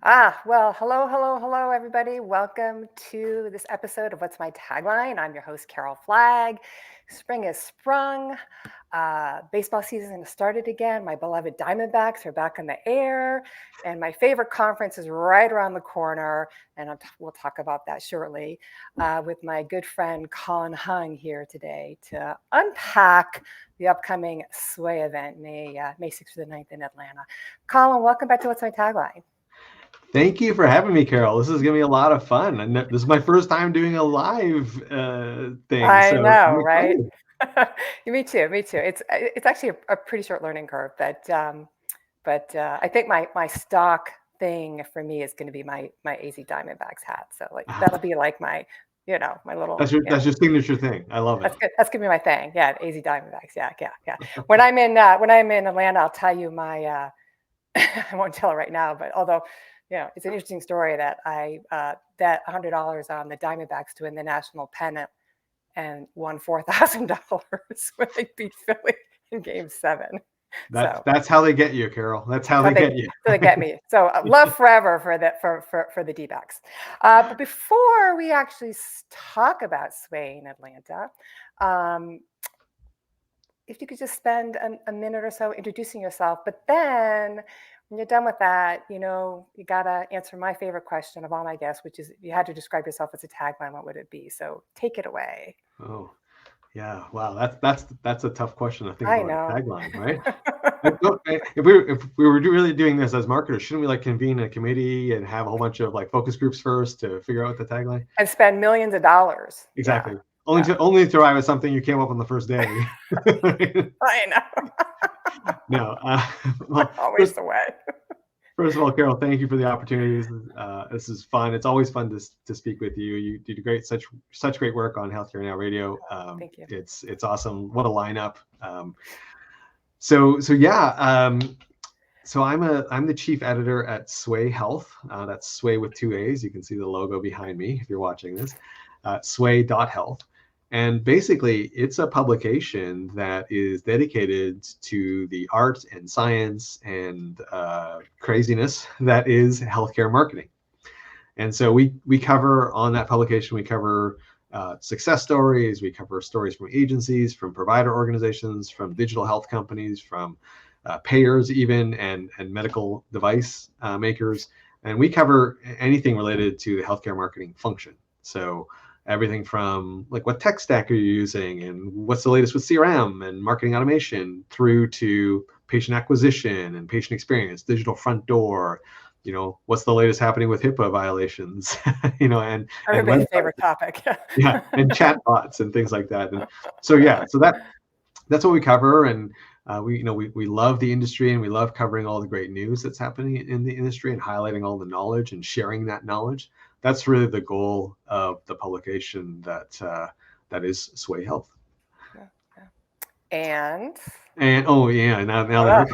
Well, hello, everybody. Welcome to this episode of What's My Tagline? I'm your host, Carol Flagg. Spring has sprung. Baseball season has started again. My beloved Diamondbacks are back in the air. And my favorite conference is right around the corner. And we'll talk about that shortly with my good friend, Colin Hung, here today to unpack the upcoming Sway event, May 6th to the 9th in Atlanta. Colin, welcome back to What's My Tagline? Thank you for having me, Carol. This is going to be a lot of fun. And this is my first time doing a live thing. I So know, I'm right? excited. Me too. It's actually a pretty short learning curve, but I think my stock thing for me is going to be my AZ Diamondbacks hat. So like that'll be like my little That's your signature thing. I love it. that's good. That's gonna be my thing. Yeah, AZ Diamondbacks. Yeah. When I'm in Atlanta, I'll tell you my I won't tell it right now, but although it's an interesting story that I bet $100 on the Diamondbacks to win the national pennant and won $4,000 when they beat Philly in Game 7. That's how they get you, Carol. That's how they get you. So they get me. So love forever for the D-backs. But before we actually talk about Sway in Atlanta, if you could just spend a minute or so introducing yourself, but then when you're done with that, you gotta answer my favorite question of all my guests, which is if you had to describe yourself as a tagline, what would it be? So take it away. Oh, yeah. Wow. That's a tough question to think I about a know. tagline, right? If we were really doing this as marketers, shouldn't we like convene a committee and have a whole bunch of like focus groups first to figure out the tagline? And spend millions of dollars. Exactly. Yeah. Only to arrive at something you came up on the first day. I know. No. Well, Always the way. First of all, Carol, thank you for the opportunity. This is fun. It's always fun to speak with you. You do such great work on Healthcare Now Radio. Thank you. It's awesome. What a lineup. So yeah. So I'm the chief editor at Swaay.Health. That's Sway with 2 A's. You can see the logo behind me if you're watching this. Swaay.Health. And basically, it's a publication that is dedicated to the art and science and craziness that is healthcare marketing. And so we cover on that publication, we cover success stories, we cover stories from agencies, from provider organizations, from digital health companies, from payers even, and medical device makers. And we cover anything related to the healthcare marketing function. So everything from like what tech stack are you using and what's the latest with CRM and marketing automation through to patient acquisition and patient experience, digital front door, what's the latest happening with HIPAA violations, and Everybody's favorite topic. Yeah, and chat bots and things like that. And so that's what we cover. And we love the industry and we love covering all the great news that's happening in the industry and highlighting all the knowledge and sharing that knowledge. That's really the goal of the publication that is Swaay.Health. And oh yeah, now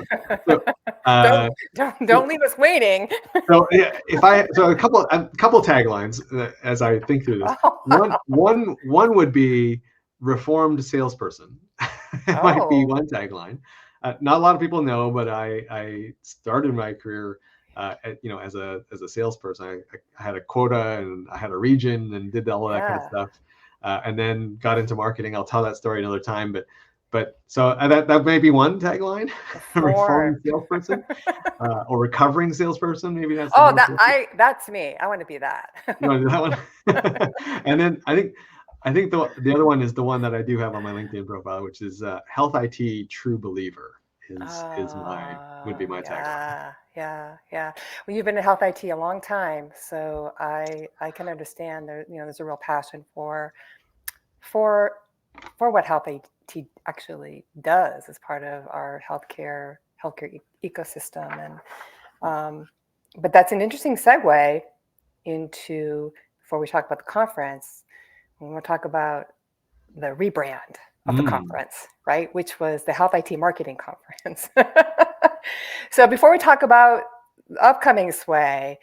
so, don't leave us waiting. So yeah, a couple taglines as I think through this. One would be reformed salesperson. It might be one tagline. Not a lot of people know, but I started my career as a salesperson. I had a quota and I had a region and did all of that kind of stuff, and then got into marketing. I'll tell that story another time, but so that may be one tagline: reformed salesperson or recovering salesperson. Maybe that's that's me. I want to be that. You want to do that one? And then I think the other one is the one that I do have on my LinkedIn profile, which is Health IT True Believer would be my tagline. Yeah. Well, you've been in health IT a long time, so I can understand there's a real passion for what health IT actually does as part of our healthcare ecosystem. And but that's an interesting segue into, before we talk about the conference, we want to talk about the rebrand of the conference, right? Which was the Health IT Marketing Conference. So before we talk about the upcoming Sway,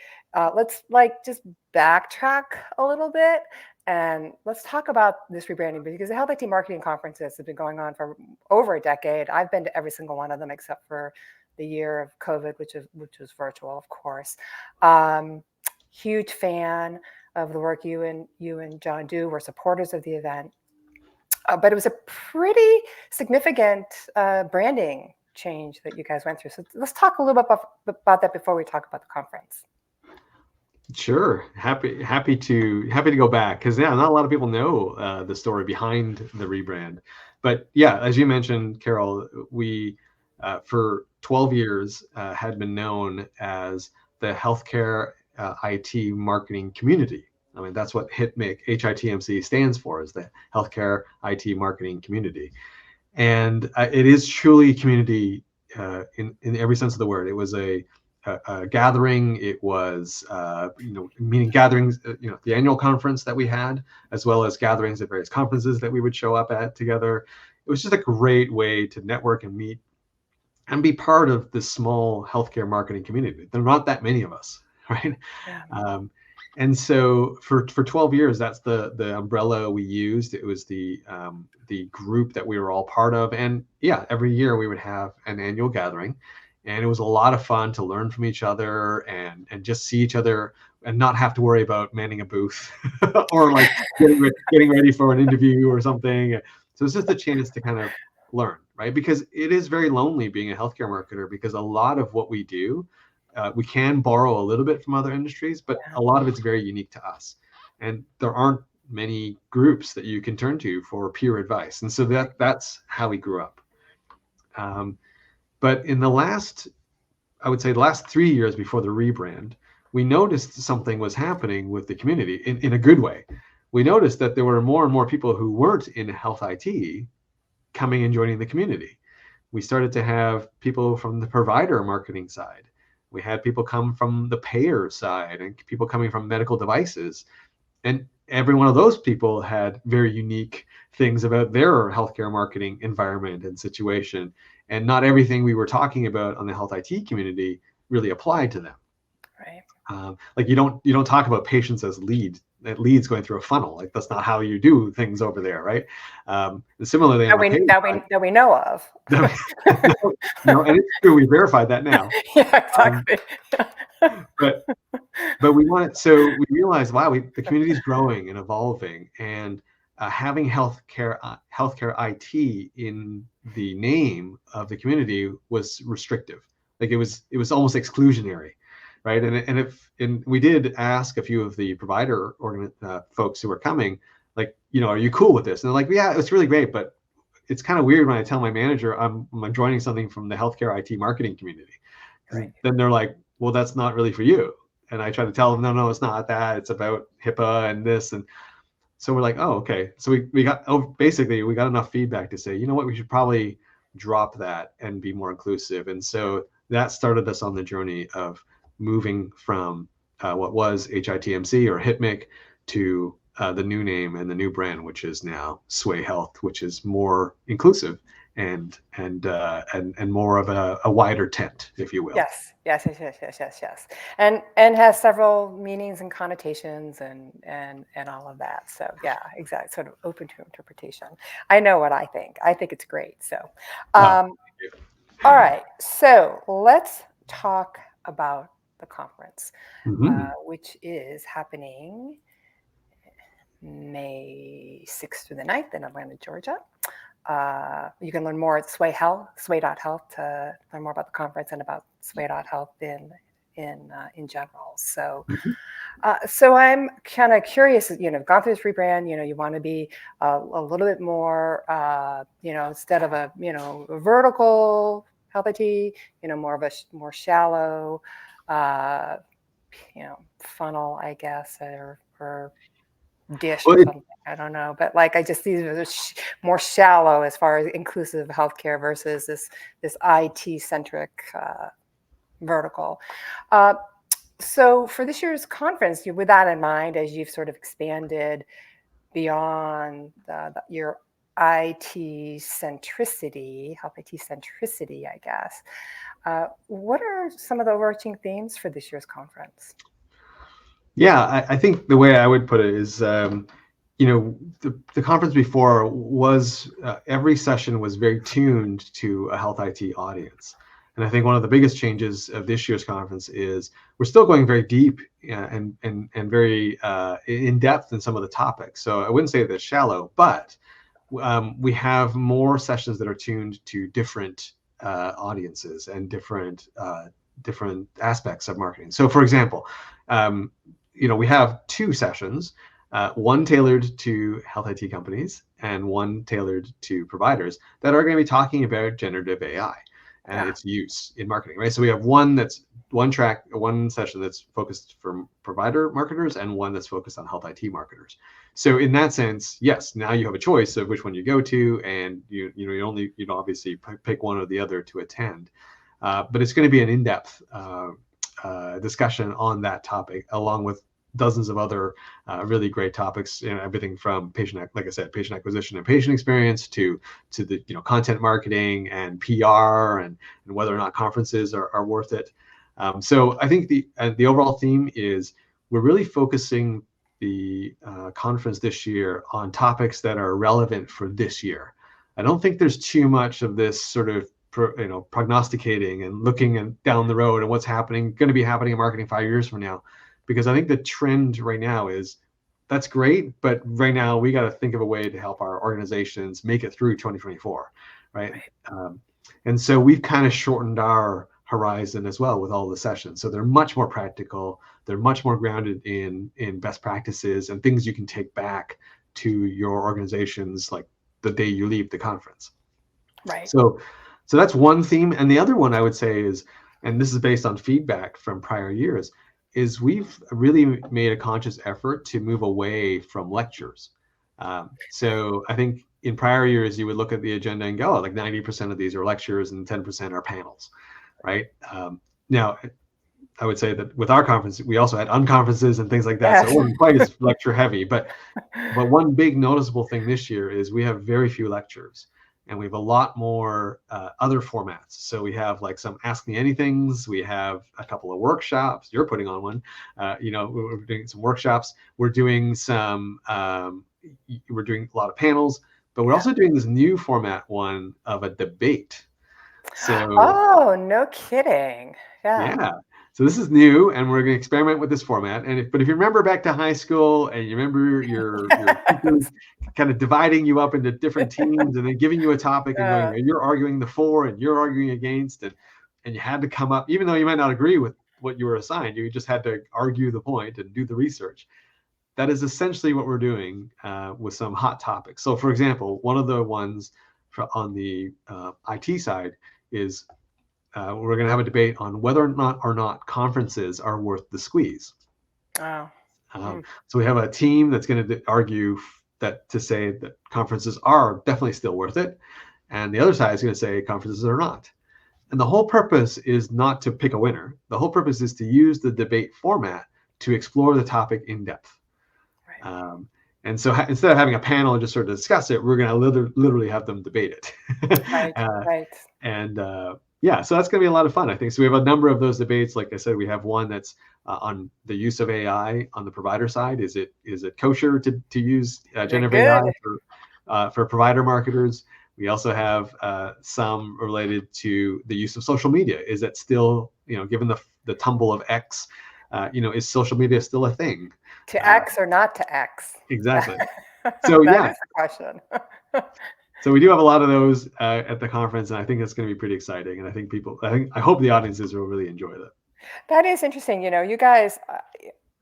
let's just backtrack a little bit and let's talk about this rebranding, because the Health IT Marketing Conferences have been going on for over a decade. I've been to every single one of them except for the year of COVID, which was virtual, of course. Um, Huge fan of the work you and John do. We're supporters of the event, but it was a pretty significant branding change that you guys went through. So let's talk a little bit about that before we talk about the conference. Sure. Happy to go back, because yeah, not a lot of people know the story behind the rebrand. But yeah, as you mentioned, Carol, we for 12 years had been known as the healthcare IT marketing community. I mean, that's what HITMC stands for, is the healthcare IT marketing community. And it is truly community in every sense of the word. It was a gathering. It was meeting gatherings, the annual conference that we had, as well as gatherings at various conferences that we would show up at together. It was just a great way to network and meet and be part of this small healthcare marketing community. There are not that many of us, right? Yeah. And so for 12 years, that's the umbrella we used. It was the group that we were all part of. And yeah, every year we would have an annual gathering. And it was a lot of fun to learn from each other and just see each other and not have to worry about manning a booth or like getting ready for an interview or something. So it's just a chance to kind of learn, right? Because it is very lonely being a healthcare marketer, because a lot of what we do, we can borrow a little bit from other industries, but a lot of it's very unique to us. And there aren't many groups that you can turn to for peer advice. And so that's how we grew up. But in the last 3 years before the rebrand, we noticed something was happening with the community in a good way. We noticed that there were more and more people who weren't in health IT coming and joining the community. We started to have people from the provider marketing side. We had people come from the payer side and people coming from medical devices. And every one of those people had very unique things about their healthcare marketing environment and situation. And not everything we were talking about on the health IT community really applied to them. Right. Like you don't talk about patients as leads going through a funnel. Like that's not how you do things over there, right? Similarly, that we know of. And it's true. We verified that now. Yeah, exactly. But we realized, wow, the community is growing and evolving, and having healthcare IT in the name of the community was restrictive. Like it was almost exclusionary, right? And we did ask a few of the provider folks who were coming, like, are you cool with this? And they're like, yeah, it's really great, but it's kind of weird when I tell my manager I'm joining something from the healthcare IT marketing community. Right. Then they're like, well, that's not really for you. And I try to tell them, no, it's not that. It's about HIPAA and this. And so we're like, oh, okay. So we got enough feedback to say, you know what, we should probably drop that and be more inclusive. And so that started us on the journey of moving from what was HITMC or HITMIC to the new name and the new brand, which is now Swaay.Health, which is more inclusive and more of a wider tent, if you will. Yes. And has several meanings and connotations and all of that. So yeah, exactly. Sort of open to interpretation. I know what I think. I think it's great. So, all right. So let's talk about the conference, which is happening May 6th through the 9th in Atlanta, Georgia. You can learn more at Swaay.Health to learn more about the conference and about Swaay.Health in general. So, so I'm kind of curious. Gone through this rebrand. You want to be a little bit more. Instead of a vertical health IT, more of a more shallow, funnel, I guess, or dish or something. I don't know, but like I just see it more shallow as far as inclusive healthcare versus this IT centric vertical. So for this year's conference, with that in mind, as you've sort of expanded beyond your IT centricity, health IT centricity, I guess, what are some of the overarching themes for this year's conference? Yeah, I think the way I would put it is, the conference before was every session was very tuned to a health IT audience. And I think one of the biggest changes of this year's conference is we're still going very deep and very in depth in some of the topics. So I wouldn't say they're shallow, but we have more sessions that are tuned to different audiences and different aspects of marketing. So, for example, we have 2 sessions, one tailored to health IT companies and one tailored to providers that are going to be talking about generative AI and its use in marketing, right? So we have one session that's focused for provider marketers and one that's focused on health IT marketers. So in that sense, yes, now you have a choice of which one you go to, and you obviously pick one or the other to attend. But it's going to be an in-depth discussion on that topic, along with dozens of other really great topics, everything from patient acquisition and patient experience to the content marketing and PR and whether or not conferences are worth it. So I think the overall theme is we're really focusing the conference this year on topics that are relevant for this year. I don't think there's too much of this sort of prognosticating and looking down the road and what's going to be happening in marketing 5 years from now. Because I think the trend right now is that's great, but right now we got to think of a way to help our organizations make it through 2024, right? And so we've kind of shortened our horizon as well with all the sessions. So they're much more practical. They're much more grounded in best practices and things you can take back to your organizations like the day you leave the conference. Right. So that's one theme. And the other one I would say is, and this is based on feedback from prior years, is we've really made a conscious effort to move away from lectures. So I think in prior years, you would look at the agenda and go, like 90% of these are lectures and 10% are panels, right? Now, I would say that with our conference, we also had unconferences and things like that. So it wasn't quite as lecture heavy, but one big noticeable thing this year is we have very few lectures. And we have a lot more other formats. So we have like some Ask Me Anythings. We have a couple of workshops. You're putting on one. We're doing some workshops. We're doing we're doing a lot of panels, but we're also doing this new format one of a debate. So oh, no kidding. Yeah. So this is new, and we're going to experiment with this format. But if you remember back to high school, and you remember your teachers kind of dividing you up into different teams, and then giving you a topic and going, you're arguing the for, and you're arguing against, and you had to come up, even though you might not agree with what you were assigned, you just had to argue the point and do the research. That is essentially what we're doing with some hot topics. So, for example, one of the ones on the IT side is. We're going to have a debate on whether or not conferences are worth the squeeze. So we have a team that's going to argue to say that conferences are definitely still worth it, and the other side is going to say conferences are not. And the whole purpose is not to pick a winner. The whole purpose is to use the debate format to explore the topic in depth. Right. And so instead of having a panel and just sort of discuss it, we're going to literally have them debate it. Right. And yeah, so that's going to be a lot of fun, I think. So we have a number of those debates. Like I said, we have one that's on the use of AI on the provider side. Is it kosher to use generative AI for provider marketers? We also have some related to the use of social media. Is that still, given the tumble of X, is social media still a thing? To X or not to X? Exactly. So that is the question. So we do have a lot of those at the conference, and I think it's going to be pretty exciting. And I hope the audiences will really enjoy that. That is interesting. You guys,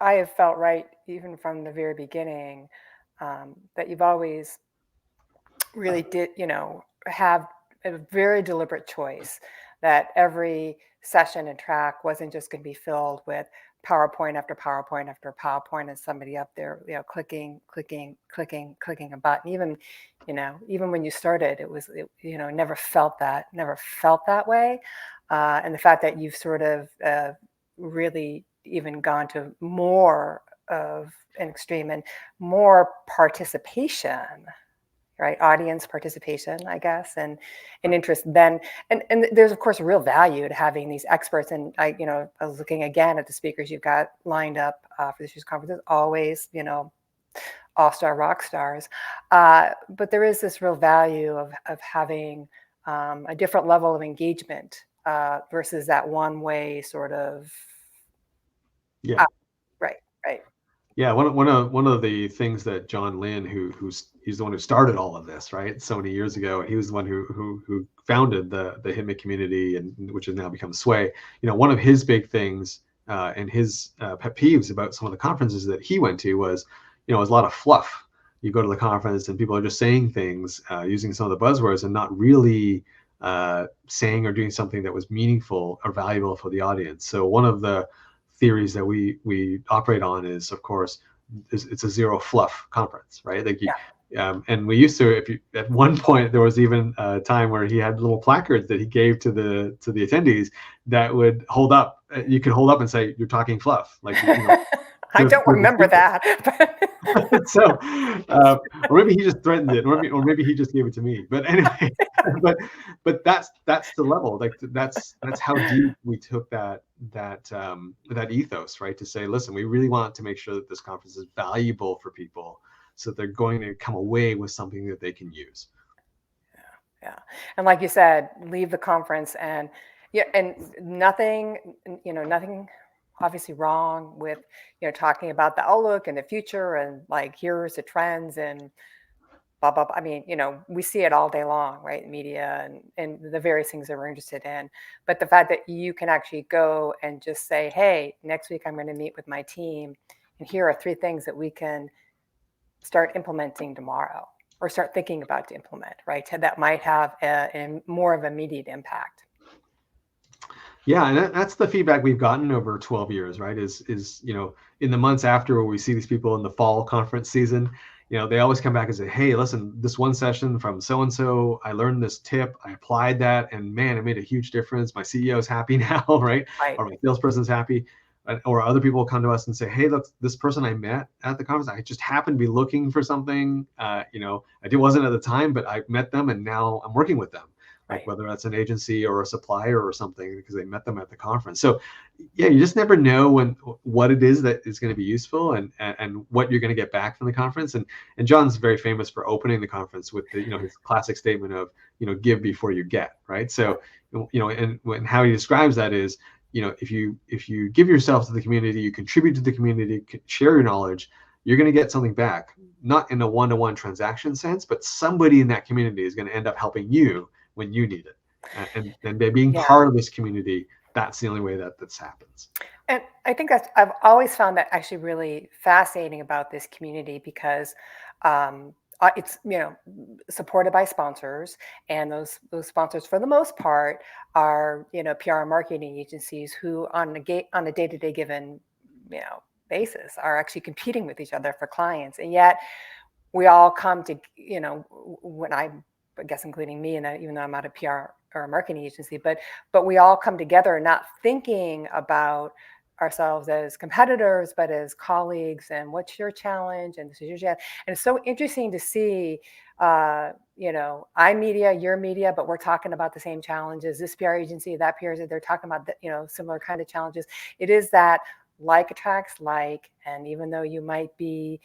I have felt right even from the very beginning that you've always really did, have a very deliberate choice that every session and track wasn't just going to be filled with PowerPoint after PowerPoint after PowerPoint and somebody up there, clicking a button. Even when you started, it never felt that way. And the fact that you've sort of really even gone to more of an extreme and more participation, right? Audience participation, I guess, and interest then. And there's, of course, real value to having these experts. And I was looking again at the speakers you've got lined up for this year's conferences, always, all-star rock stars. But there is this real value of having a different level of engagement versus that one-way sort of. Yeah. Right, right. Yeah, one of the things that John Lynn, he's the one who started all of this, right? So many years ago, he was the one who founded the HIPMA community, and which has now become Sway. One of his big things and his pet peeves about some of the conferences that he went to was, it was a lot of fluff. You go to the conference and people are just saying things, using some of the buzzwords, and not really saying or doing something that was meaningful or valuable for the audience. So one of the theories that we operate on is, of course, it's a zero fluff conference, right? Like and we used to, at one point there was even a time where he had little placards that he gave to the attendees that would hold up. You could hold up and say, "You're talking fluff," like I don't remember that. So, or maybe he just threatened it, or maybe he just gave it to me. But anyway, but that's the level. Like that's how deep we took that ethos, right? To say, listen, we really want to make sure that this conference is valuable for people, so that they're going to come away with something that they can use. Yeah, and like you said, leave the conference and nothing obviously wrong with talking about the outlook and the future and like here's the trends and blah blah blah. I mean, we see it all day long, right? Media and the various things that we're interested in. But the fact that you can actually go and just say, hey, next week I'm going to meet with my team, and here are 3 things that we can start implementing tomorrow, or start thinking about to implement, right? That might have a more of immediate impact. Yeah, and that's the feedback we've gotten over 12 years, right? Is in the months after, where we see these people in the fall conference season, they always come back and say, hey, listen, this one session from so-and-so, I learned this tip, I applied that, and man, it made a huge difference. My CEO is happy now, right? Or my salesperson's happy. Or other people come to us and say, hey, look, this person I met at the conference, I just happened to be looking for something, I wasn't at the time, but I met them and now I'm working with them. Like whether that's an agency or a supplier or something, because they met them at the conference. So yeah, you just never know what it is that is going to be useful and what you're going to get back from the conference. And John's very famous for opening the conference with his classic statement of, give before you get, right? So, and how he describes that is, if you give yourself to the community, you contribute to the community, share your knowledge, you're going to get something back, not in a one-to-one transaction sense, but somebody in that community is going to end up helping you when you need it. And by being part of this community, that's the only way that this happens. And I think I've always found that actually really fascinating about this community, because it's supported by sponsors, and those sponsors for the most part are PR and marketing agencies who on a day-to-day given basis are actually competing with each other for clients, and yet we all come to when I guess including me, and even though I'm not a PR or a marketing agency, but we all come together not thinking about ourselves as competitors, but as colleagues, and what's your challenge, and this is your challenge. And it's so interesting to see, I'm media, you're media, but we're talking about the same challenges. This PR agency, that PR agency, they're talking about similar kind of challenges. It is that like attracts like, and even though you might be,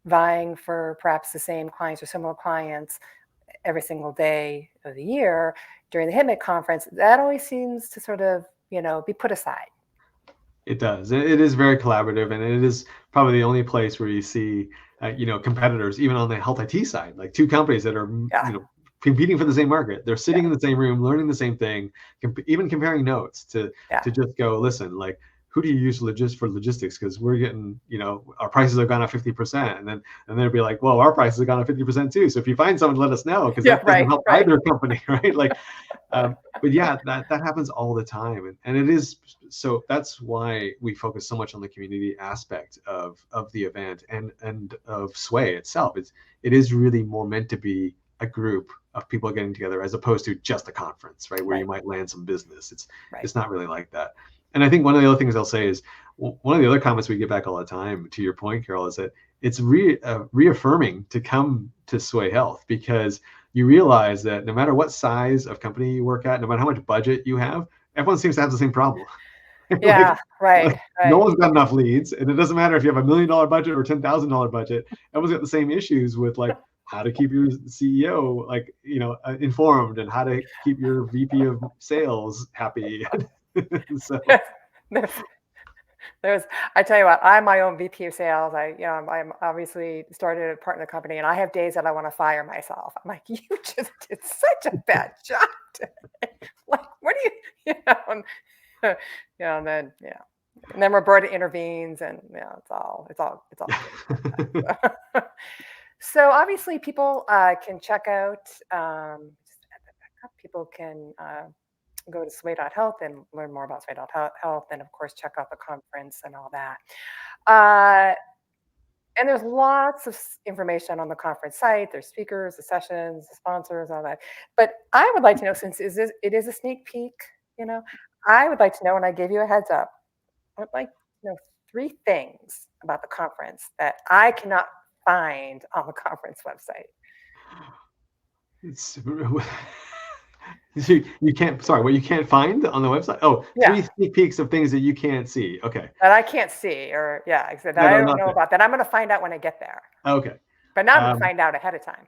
vying for perhaps the same clients or similar clients every single day of the year during the HIPMA conference, that always seems to sort of, be put aside. It does. It is very collaborative, and it is probably the only place where you see, competitors, even on the health IT side, like 2 companies that are, competing for the same market. They're sitting in the same room, learning the same thing, even comparing notes to just go, listen, like, who do you use for logistics? Because we're getting, our prices have gone up 50%, and then they'll be like, well, our prices have gone up 50% too. So if you find someone, let us know, because that doesn't help either company, right? Like, but yeah, that happens all the time, and it is so. That's why we focus so much on the community aspect of the event and of Sway itself. It is really more meant to be a group of people getting together, as opposed to just a conference, right? Where you might land some business. It's not really like that. And I think one of the other things I'll say is, one of the other comments we get back all the time, to your point, Carol, is that it's reaffirming to come to Swaay.Health, because you realize that no matter what size of company you work at, no matter how much budget you have, everyone seems to have the same problem. Yeah, right. No one's got enough leads, and it doesn't matter if you have $1 million budget or $10,000 budget. Everyone's got the same issues with, like, how to keep your CEO informed, and how to keep your VP of sales happy. So there's, there's, I tell you what, I'm my own VP of sales. I'm obviously started a partner company, and I have days that I want to fire myself. I'm like, you just did such a bad job today. Like, what do and, and then, and then Roberta intervenes, and it's all good. So obviously, people can check out. People can go to Swaay.Health and learn more about Swaay.Health, and of course, check out the conference and all that. And there's lots of information on the conference site. There's speakers, the sessions, the sponsors, all that. But I would like to know, since it is a sneak peek, I would like to know, and I gave you a heads up, I would like to know 3 things about the conference that I cannot find on the conference website. You can't. Sorry, what you can't find on the website? Oh, Yeah. 3 sneak peeks of things that you can't see. Okay. That I can't see, or that No, I no, don't not know that. about. That I'm going to find out when I get there. Okay. But now I'm going to find out ahead of time.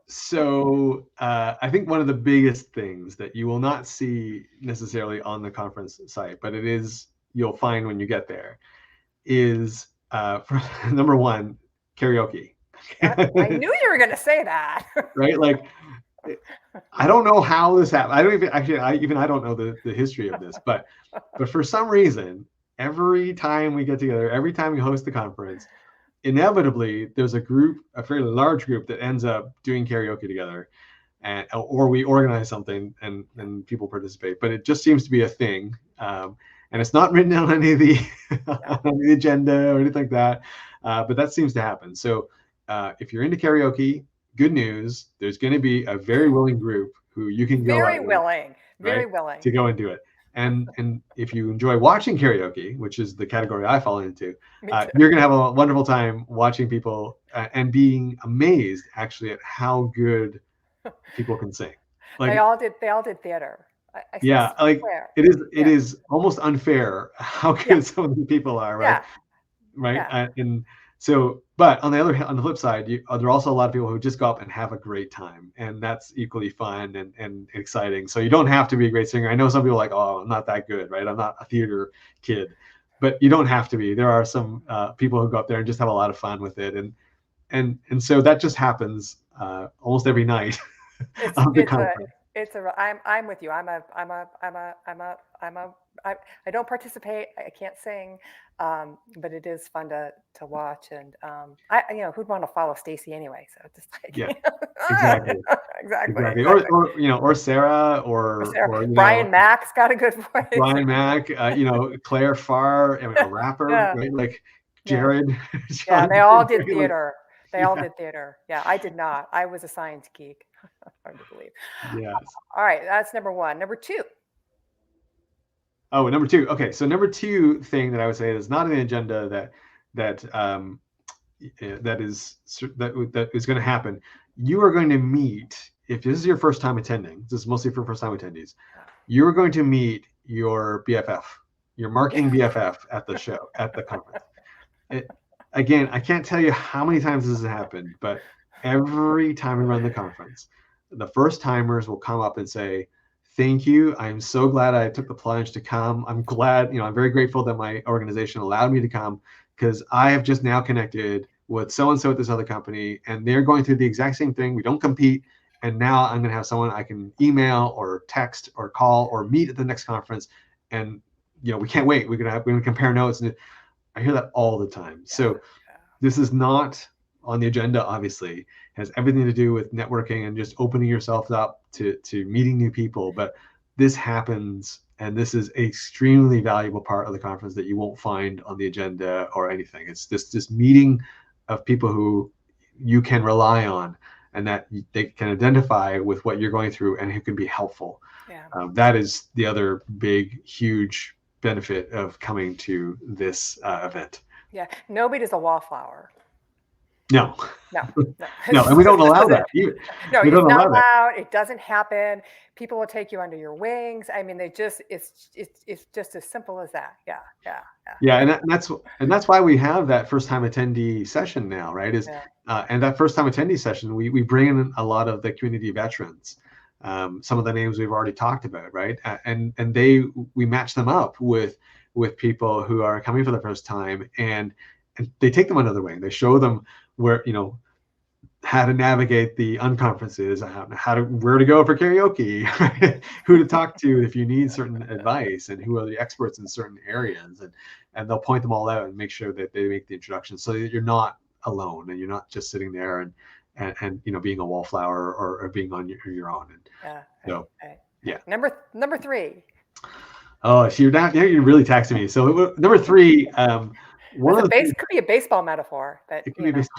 So I think one of the biggest things that you will not see necessarily on the conference site, but you'll find when you get there, is for number 1, karaoke. I knew you were going to say that. Right? Like, I don't know how this happened. I don't even actually. I don't know the history of this, but for some reason, every time we get together, every time we host the conference, inevitably there's a fairly large group that ends up doing karaoke together, or we organize something and people participate. But it just seems to be a thing, and it's not written on any of the on the agenda or anything like that. But that seems to happen. So if you're into karaoke, good news, there's going to be a very willing group who you can go very out willing, with, very right, willing to go and do it. And if you enjoy watching karaoke, which is the category I fall into, you're going to have a wonderful time watching people and being amazed actually at how good people can sing. Like, they all did theater. I swear. It is almost unfair how good some of the people are, right? Right. And so, but on the flip side, there are also a lot of people who just go up and have a great time, and that's equally fun and exciting. So you don't have to be a great singer. I know some people are like, oh, I'm not that good, right? I'm not a theater kid, but you don't have to be. There are some people who go up there and just have a lot of fun with it, and so that just happens almost every night of the conference. I'm with you. I don't participate. I can't sing, but it is fun to watch. And who'd want to follow Stacy anyway? So just like exactly. Or Sarah or Brian Mack's got a good voice. Brian Mack, Claire Farr, a rapper, right? Like Jared. Yeah, they all did theater. They all did theater. Yeah, I did not. I was a science geek. Hard to believe. Yes. All right, that's number 1. Number 2. Oh, number 2. Okay, so number 2 thing that I would say is not on the agenda that is going to happen. You are going to meet, if this is your first time attending, this is mostly for first time attendees, you're going to meet your BFF, your marketing BFF at the show, at the conference. Again, I can't tell you how many times this has happened, but every time we run the conference, the first timers will come up and say, thank you. I'm so glad I took the plunge to come. I'm glad, I'm very grateful that my organization allowed me to come, because I have just now connected with so-and-so at this other company, and they're going through the exact same thing. We don't compete. And now I'm going to have someone I can email or text or call or meet at the next conference. And, we can't wait. We're going to compare notes. And I hear that all the time. So this is not on the agenda, obviously. It has everything to do with networking and just opening yourself up to meeting new people. But this happens, and this is an extremely valuable part of the conference that you won't find on the agenda or anything. It's this meeting of people who you can rely on, and that they can identify with what you're going through and who can be helpful. That is the other big, huge benefit of coming to this event. Yeah, nobody's a wallflower. No, No, no. no, and we don't This allow doesn't, that. no, We it's don't not allow that. allowed. It doesn't happen. People will take you under your wings. I mean, they just, it's just as simple as that. Yeah, yeah, Yeah, and that's why we have that first time attendee session now, right? Is yeah, and that first time attendee session, we bring in a lot of the community veterans, some of the names we've already talked about, right? And we match them up with people who are coming for the first time, and they take them under the wing. They show them where, how to navigate the unconferences, where to go for karaoke, who to talk to if you need certain advice, and who are the experts in certain areas, and they'll point them all out and make sure that they make the introduction so that you're not alone and you're not just sitting there and being a wallflower or being on your own. And yeah. so Right. yeah. Number three. Oh, so you're really taxing me. So number three, one of the things, Could be a baseball metaphor, but it could be based.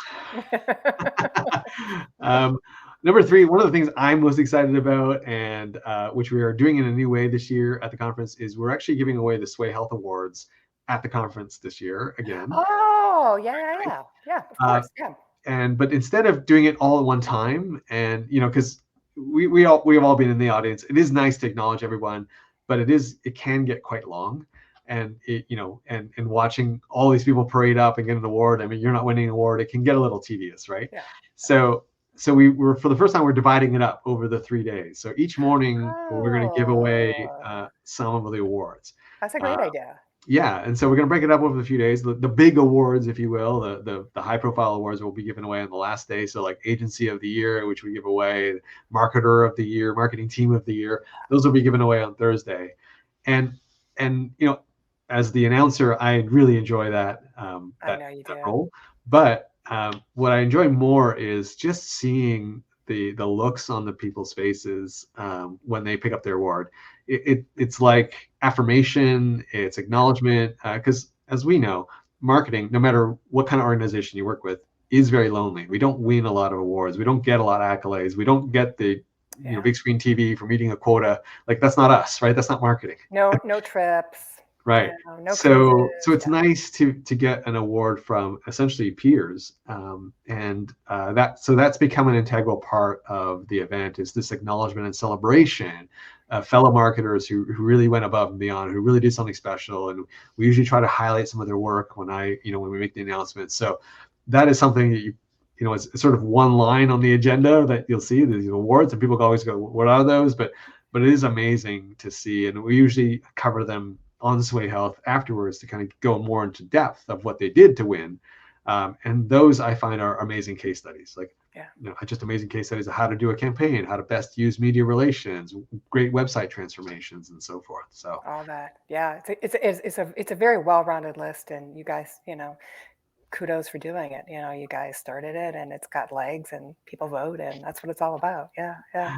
um, Number three, one of the things I'm most excited about, and which we are doing in a new way this year at the conference, is we're actually giving away the Swaay.Health Awards at the conference this year again. Oh, yeah, yeah, yeah, yeah. Of Uh, course, yeah. but instead of doing it all at one time, and because we have all been in the audience, it is nice to acknowledge everyone, but it can get quite long. And and watching all these people parade up and get an award, I mean, you're not winning an award, it can get a little tedious, right? Yeah. So we're, for the first time, we're dividing it up over the 3 days. So each morning we're going to give away Oh, some of the awards. that's a Uh, great idea. yeah, and so we're going to break it up over the few days. The big awards, if you will, the high profile awards will be given away on the last day. So like Agency of the Year, which we give away, Marketer of the Year, Marketing Team of the Year, those will be given away on Thursday. And as the announcer, I really enjoy that I know you that do. role. But what I enjoy more is just seeing the looks on the people's faces when they pick up their award. It's like affirmation, it's acknowledgement, because as we know, marketing, no matter what kind of organization you work with, is very lonely. We don't win a lot of awards. We don't get a lot of accolades. We don't get the Yeah. big screen TV for meeting a quota. Like, that's not us, right? That's not marketing. No trips. Right. No So cruises. it's nice to get an award from essentially peers, and that's become an integral part of the event, is this acknowledgement and celebration of fellow marketers who really went above and beyond, who really did something special, and we usually try to highlight some of their work when we make the announcement. So that is something that it's sort of one line on the agenda that you'll see these awards, and people always go, "What are those?" But it is amazing to see, and we usually cover them on Swaay.Health afterwards to kind of go more into depth of what they did to win. And those I find are amazing case studies, like just amazing case studies of how to do a campaign, how to best use media relations, great website transformations, and so forth. So all that. Yeah, it's a very well-rounded list, and you guys, kudos for doing it. You guys started it, and it's got legs, and people vote, and that's what it's all about. Yeah, yeah.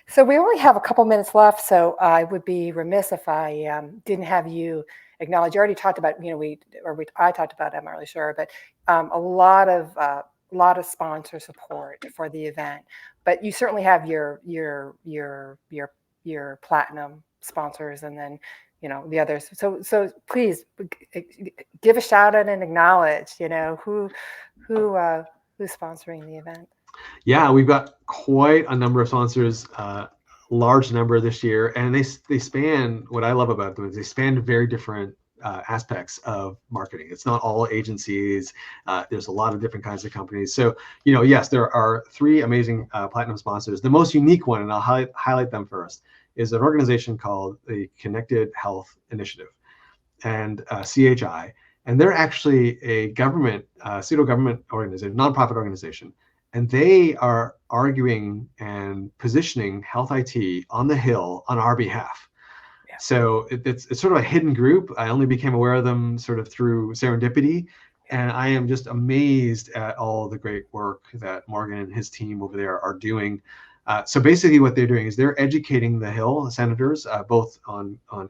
So we only have a couple minutes left, so I would be remiss if I didn't have you acknowledge. You already talked about, I talked about it, I'm not really sure, but a lot of sponsor support for the event. But you certainly have your platinum sponsors, and then the others. So please give a shout out and acknowledge who's sponsoring the event. yeah, we've got quite a number of sponsors, large number this year, and they span, what I love about them is they span very different aspects of marketing. It's not all agencies. There's a lot of different kinds of companies. So yes, there are three amazing platinum sponsors. The most unique one, and I'll highlight them first, is an organization called the Connected Health Initiative, and CHI. And they're actually a pseudo-government organization, nonprofit organization. And they are arguing and positioning health IT on the Hill on our behalf. Yeah. So it's sort of a hidden group. I only became aware of them sort of through serendipity. And I am just amazed at all the great work that Morgan and his team over there are doing. So basically what they're doing is they're educating the Hill senators, both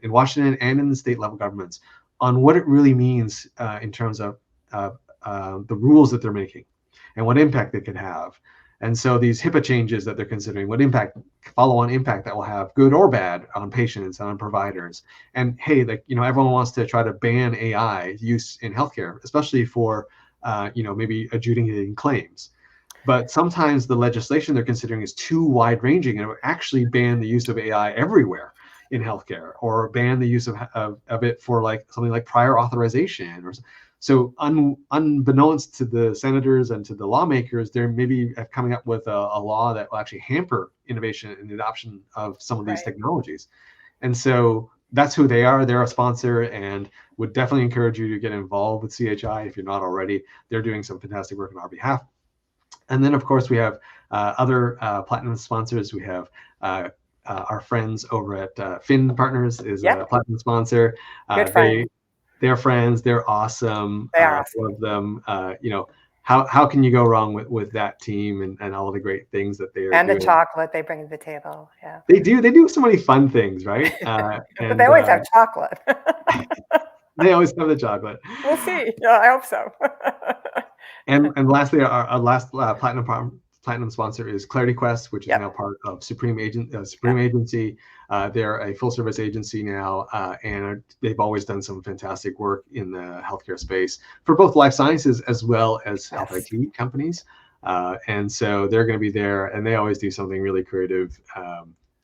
in Washington and in the state level governments, on what it really means in terms of the rules that they're making and what impact they could have. And so these HIPAA changes that they're considering, what follow-on impact that will have, good or bad, on patients and on providers. And hey, everyone wants to try to ban AI use in healthcare, especially for maybe adjudicating claims. But sometimes the legislation they're considering is too wide ranging and it would actually ban the use of AI everywhere in healthcare, or ban the use of it for like something like prior authorization. Or so unbeknownst to the senators and to the lawmakers, they're maybe coming up with a law that will actually hamper innovation and the adoption of some of these technologies. And so that's who they are. They're a sponsor, and would definitely encourage you to get involved with CHI if you're not already. They're doing some fantastic work on our behalf. And then, of course, we have other platinum sponsors. We have our friends over at Finn Partners is a platinum sponsor. Good friend. They're friends. They're awesome. They are awesome. Love them. How can you go wrong with that team and all of the great things that they are and doing? The chocolate they bring to the table. Yeah, they do so many fun things, right? But they always have chocolate. They always have the chocolate. We'll see. Yeah, I hope so. And lastly, our last platinum sponsor is Clarity Quest, which is now part of Supreme Agency. They're a full service agency now, and they've always done some fantastic work in the healthcare space for both life sciences as well as health IT companies. And so they're going to be there, and they always do something really creative.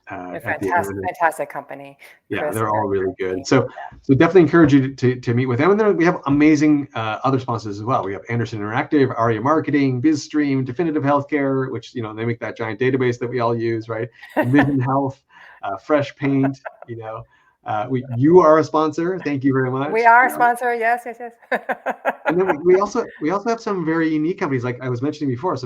Fantastic company. Yeah, Chris, they're all really good. So definitely encourage you to meet with them. And then we have amazing other sponsors as well. We have Anderson Interactive, ARIA Marketing, BizStream, Definitive Healthcare, which they make that giant database that we all use, right? Vision Health, Fresh Paint. You are a sponsor. Thank you very much. We are a sponsor. Yes. And then we also have some very unique companies, like I was mentioning before.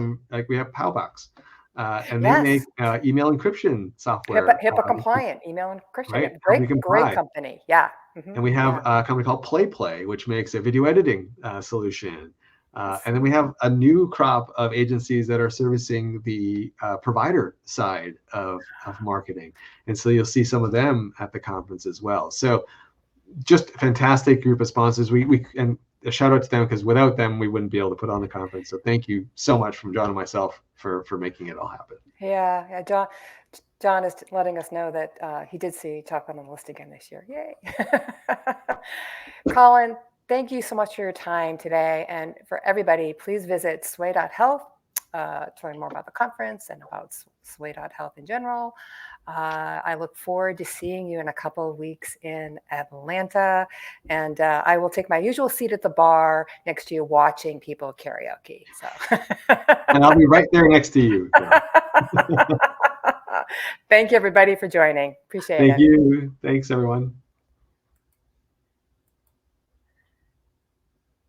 We have Powbox. And they make email encryption software. HIPAA compliant email encryption. Right? Great company. Yeah. And we have a company called PlayPlay, which makes a video editing solution. And then we have a new crop of agencies that are servicing the provider side of marketing. And so you'll see some of them at the conference as well. So just a fantastic group of sponsors. And a shout out to them, because without them, we wouldn't be able to put on the conference. So thank you so much from John and myself for making it all happen. Yeah. John is letting us know that he did see chocolate on the list again this year. Yay. Colin, thank you so much for your time today. And for everybody, please visit Swaay.Health to learn more about the conference and about Swaay.Health in general. I look forward to seeing you in a couple of weeks in Atlanta. And I will take my usual seat at the bar next to you watching people karaoke. So. And I'll be right there next to you. Thank you, everybody, for joining. Appreciate it. Thank you. Thanks, everyone.